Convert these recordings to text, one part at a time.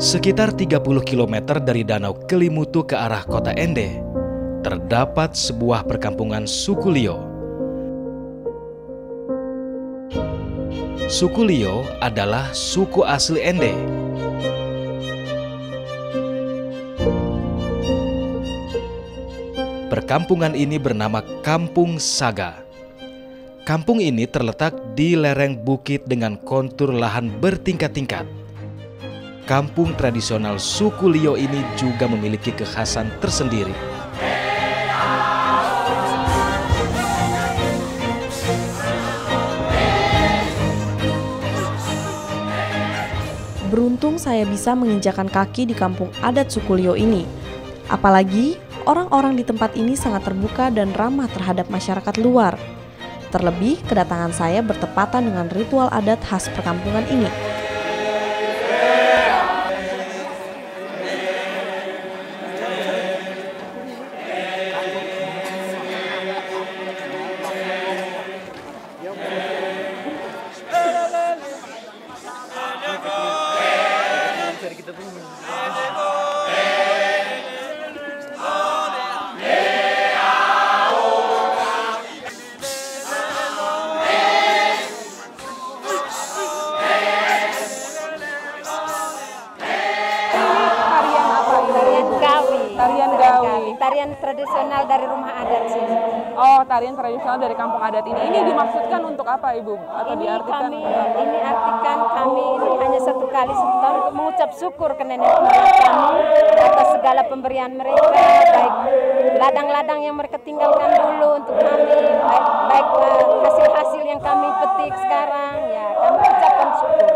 Sekitar 30 km dari Danau Kelimutu ke arah kota Ende, terdapat sebuah perkampungan suku Lio. Suku Lio adalah suku asli Ende. Perkampungan ini bernama Kampung Saga. Kampung ini terletak di lereng bukit dengan kontur lahan bertingkat-tingkat. Kampung tradisional suku Lio ini juga memiliki kekhasan tersendiri. Beruntung saya bisa menginjakan kaki di kampung adat suku Lio ini. Apalagi orang-orang di tempat ini sangat terbuka dan ramah terhadap masyarakat luar. Terlebih, kedatangan saya bertepatan dengan ritual adat khas perkampungan ini. Tarian tradisional dari rumah adat sini. Oh, tarian tradisional dari kampung adat ini. Ini dimaksudkan untuk apa, Ibu? Atau diartikan? Ini artikan kami ini hanya satu kali setahun untuk mengucap syukur ke nenek moyang kami atas segala pemberian mereka, baik ladang-ladang yang mereka tinggalkan dulu untuk kami, baik hasil-hasil yang kami petik sekarang, ya kami ucapkan syukur.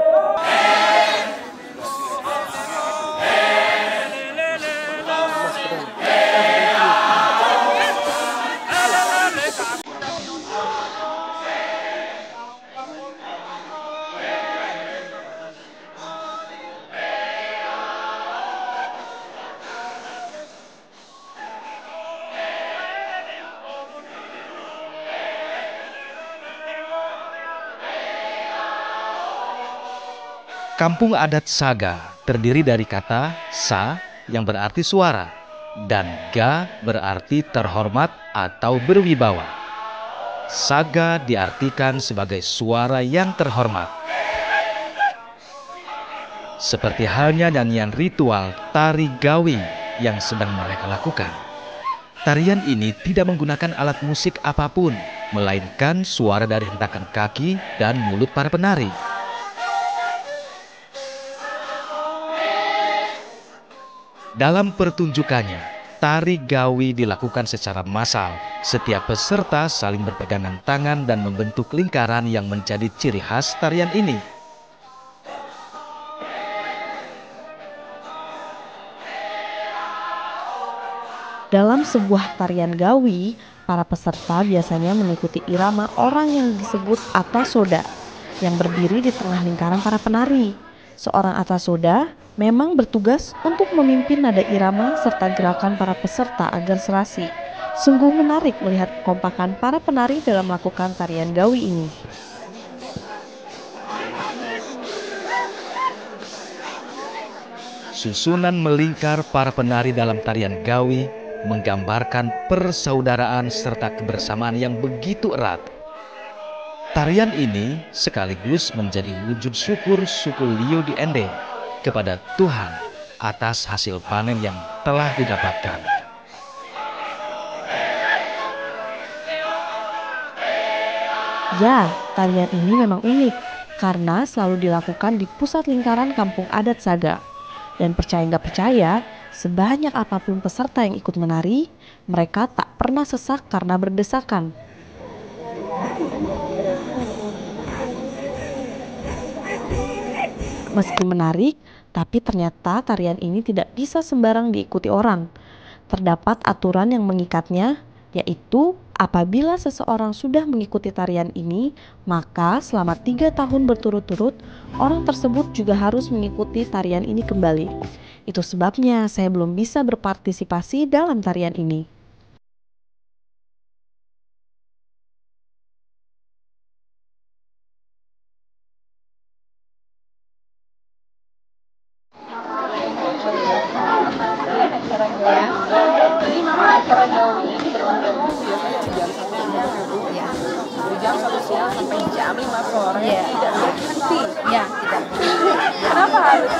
Kampung adat Saga terdiri dari kata sa yang berarti suara dan ga berarti terhormat atau berwibawa. Saga diartikan sebagai suara yang terhormat. Seperti halnya nyanyian ritual tari gawi yang sedang mereka lakukan. Tarian ini tidak menggunakan alat musik apapun, melainkan suara dari hentakan kaki dan mulut para penari. Dalam pertunjukannya, tari gawi dilakukan secara massal. Setiap peserta saling berpegangan tangan dan membentuk lingkaran yang menjadi ciri khas tarian ini. Dalam sebuah tarian gawi, para peserta biasanya mengikuti irama orang yang disebut atasoda, yang berdiri di tengah lingkaran para penari. Seorang atasoda memang bertugas untuk memimpin nada irama serta gerakan para peserta agar serasi. Sungguh menarik melihat kekompakan para penari dalam melakukan tarian gawi ini. Susunan melingkar para penari dalam tarian gawi menggambarkan persaudaraan serta kebersamaan yang begitu erat. Tarian ini sekaligus menjadi wujud syukur suku Lio di Ende kepada Tuhan atas hasil panen yang telah didapatkan. Ya, tarian ini memang unik karena selalu dilakukan di pusat lingkaran kampung adat Saga. Dan percaya nggak percaya, sebanyak apapun peserta yang ikut menari, mereka tak pernah sesak karena berdesakan. Meski menarik, tapi ternyata tarian ini tidak bisa sembarang diikuti orang. Terdapat aturan yang mengikatnya, yaitu apabila seseorang sudah mengikuti tarian ini, maka selama 3 tahun berturut-turut, orang tersebut juga harus mengikuti tarian ini kembali. Itu sebabnya saya belum bisa berpartisipasi dalam tarian ini. siang sampai jam 5 sore Iya. tidak berhenti. Ya, tidak. Kenapa harus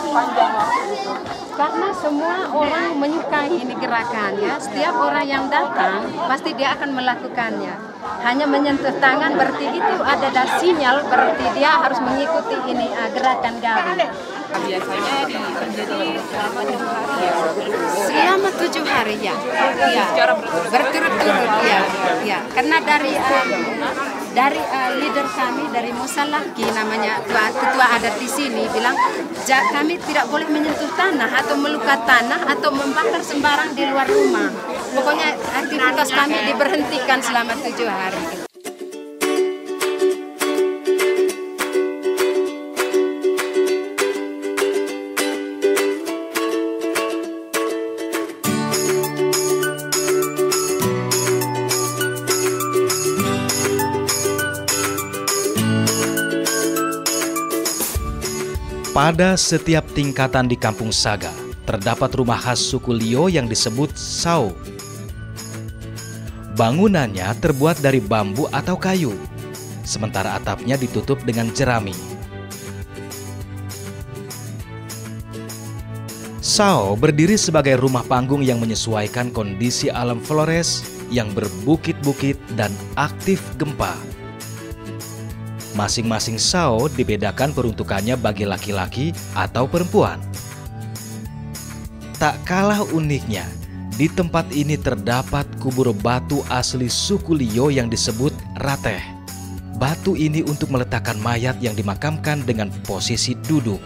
sepanjang waktu itu? Karena semua orang menyukai ini gerakan ya. Setiap orang yang datang pasti dia akan melakukannya. Hanya menyentuh tangan berarti itu ada sinyal berarti dia harus mengikuti ini gerakan gawi. Biasanya terjadi selama 7 hari ya. Selama 7 hari ya. Ya. Berturut-turut ya. Ya. Karena dari leader kami dari Musalaki namanya ketua adat di sini bilang kami tidak boleh menyentuh tanah atau melukat tanah atau membakar sembarang di luar rumah. Pokoknya aktivitas kami diberhentikan selama 7 hari. Pada setiap tingkatan di Kampung Saga, terdapat rumah khas suku Lio yang disebut Sao. Bangunannya terbuat dari bambu atau kayu, sementara atapnya ditutup dengan jerami. Sao berdiri sebagai rumah panggung yang menyesuaikan kondisi alam Flores yang berbukit-bukit dan aktif gempa. Masing-masing sao dibedakan peruntukannya bagi laki-laki atau perempuan. Tak kalah uniknya, di tempat ini terdapat kubur batu asli suku Lio yang disebut rateh. Batu ini untuk meletakkan mayat yang dimakamkan dengan posisi duduk.